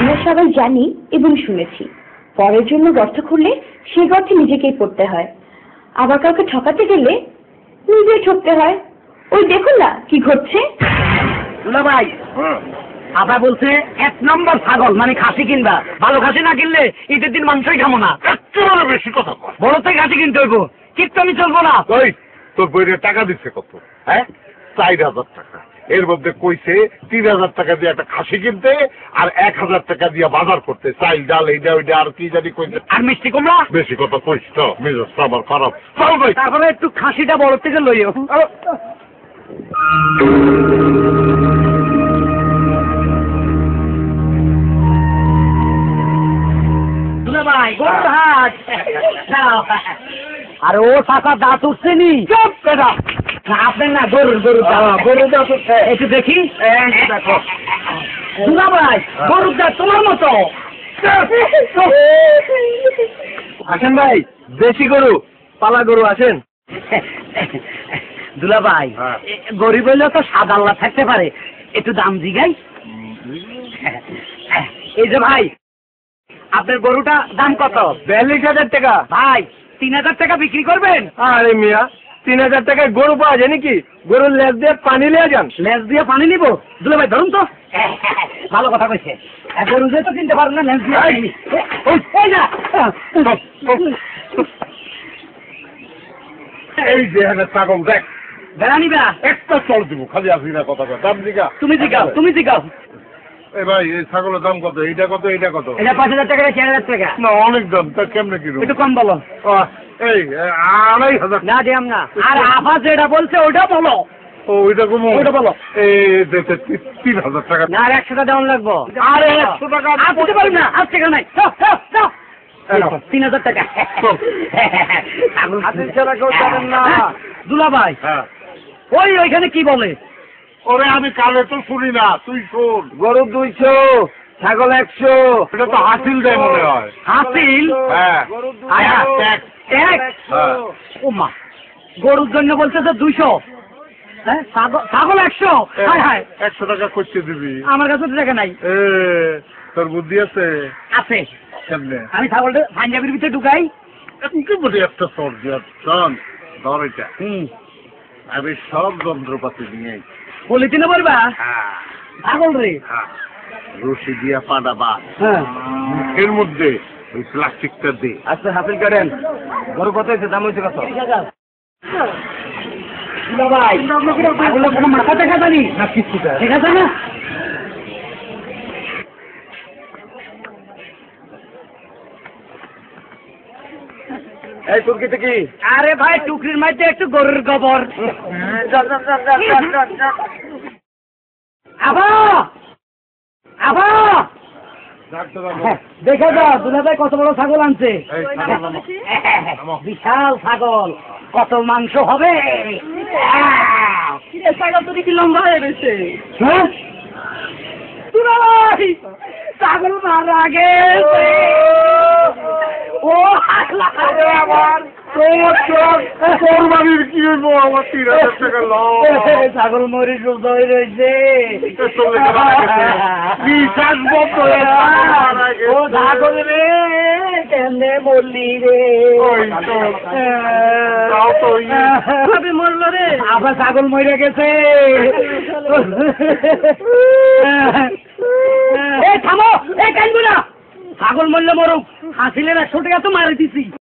আমরা সবাই জানি এবং শুনেছি পরের জন্য গর্ত খুললে সেই গর্তে নিজেকেই পড়তে হয়, আবার কাউকে ঠকাতে গেলে নিজেই ঠকতে হয়। ওই দেখুন না কি ঘটছে। দুলাভাই, আবার বলছে 1 নম্বর ছাগল মানে খাসি কিনবা, ভালো খাসি না কিনলে ঈদের দিন মাংসই খাবো না। একেবারে বেশি কথা কয়। বড় থেকে খাসি কিনতে হইব, কিন্তু আমি চলবো না। ওই তোর বইয়ের টাকা দিচ্ছে কত? হ্যাঁ, 4,000 টাকা। এর মধ্যে কইছে 3,000 টাকা দিয়ে একটা খাসি কিনতে আর 1,000 টাকা দিয়ে বাজার করতে, চাল ডাল এইটা ওইটা আর কি জানি কইছে। আর মিষ্টি কুমড়া বেশি কথা কইস তো, মেজাজটা আমার খারাপ। চল ভাই। তারপরে একটু খাসিটা বড় থেকে লইও। দুলাভাই গরুর হাট। আরে ও টাকা দাঁত উঠছে নি। চুপ বেটা। না আপনার না, গরুর গরুর দাঁত উঠছে। একটু দেখি। দেখো দুলাভাই, গরুর দাঁত তোমার মতো। আসেন ভাই, দেশি গরু পালা গরু আসেন। দুলাভাই, গরিব হইলেও তো সাদা আল্লাহ থাকতে পারে, একটু দাম জিগাই। এই যে ভাই, আপনার গরুটা দাম কত? 42,000 টাকা। ভাই 3,000 টাকা বিক্রি করবেন? আরে মিয়া, 3,000 টাকায় গরু পাওয়া যায় নাকি? গরুর লেজ দিয়ে পানি লিয়ে যান। লেজ দিয়ে পানি নিবো? দুলাভাই ধরুন তো। ভালো কথা কইছে, গরু দিয়ে তো কিনতে পারবো না, লেজ দিয়ে পানি। ওই না, এই যে এখানে ছাগল দেখ, বেড়া নিবা? একটা চল দিব, খালি আসি না কথা কয়। দাম দিকা তুমি জিগাও, তুমি জিগাও। এই ভাই, এই ছাগলের দাম কত? এইটা কত, এইটা কত? এটা 5,000 টাকা, 4,000 টাকা। না অনেক দাম, তা কেমনে কিলো? একটু কম বলো। এই 2,500। না দিয়াম না। আর আফা যেটা বলছে ওটা বলো। ও ওইটা কম, ওইটা বলো। এই 3,000 টাকা। না আর 100 টাকা দেওয়ান লাগবো। আরে 100 টাকা আর দিতে পারি না, আজ টাকা নাই। 3,000 টাকা। হাতের ছাড়া কেউ জানেন না। দুলাভাই, হ্যাঁ, ওইখানে কি বলে? ওরে আমি কালে তো শুনি না, তুই শোন। গরু 200, ছাগল 100। এটা তো হাসিল দেয় মনে হয়। হাসিল? হ্যাঁ, আয়া, ট্যাক্স। ট্যাক্স? হ্যাঁ। ও মা, গরুর জন্য বলছে তো 200, হ্যাঁ ছাগল 100। হায় হায়, 100 টাকা করতে দিবি? আমার কাছে তো টাকা নাই। তোর বুদ্ধি আছে? আছে। কেমনে? আমি ছাগলটা পাঞ্জাবির ভিতরে ঢুকাই। কি বলি একটা সর দিয়া, শোন ধর এটা। আমি সব যন্ত্রপাতি নিয়ে বলিতে না বলবা? হ্যাঁ ছাগল রে। হ্যাঁ, রশি দিয়া পাড়াবা, হ্যাঁ, এর মধ্যে ওই প্লাস্টিকটা দে। আচ্ছা হাসিল করেন। গরু কত হয়েছে? দাম হয়েছে কত? ভাই ছাগলের কোনো মাথা দেখা জানি না কিচ্ছুটা। ঠিক আছে না? এই তুর্কিতে কি? আরে ভাই টুকরির মধ্যে একটু গরুর গোবর। আবা আবা, দেখে যাও দুলাভাই কত বড় ছাগল আনছে। বিশাল ছাগল, কত মাংস হবে। ছাগল তো দেখি লম্বা হয়ে গেছে। হ্যাঁ দুলাভাই, ছাগল মারা গেছে। ও আমার কোরবানির কি হইব? আমার 3,000 টাকা লস। ছাগল মরি সুস্থ হয়ে রয়েছে। বিশ্বাস বন্ধ হয়ে ও ছাগল রে, কেন্দে মরলি রে। কবে মরলো রে? আবার ছাগল মরে গেছে। থামো, কানবো না। ছাগল মরলে মরুক, হাসিলের 100 টাকা তো মারি দিছি।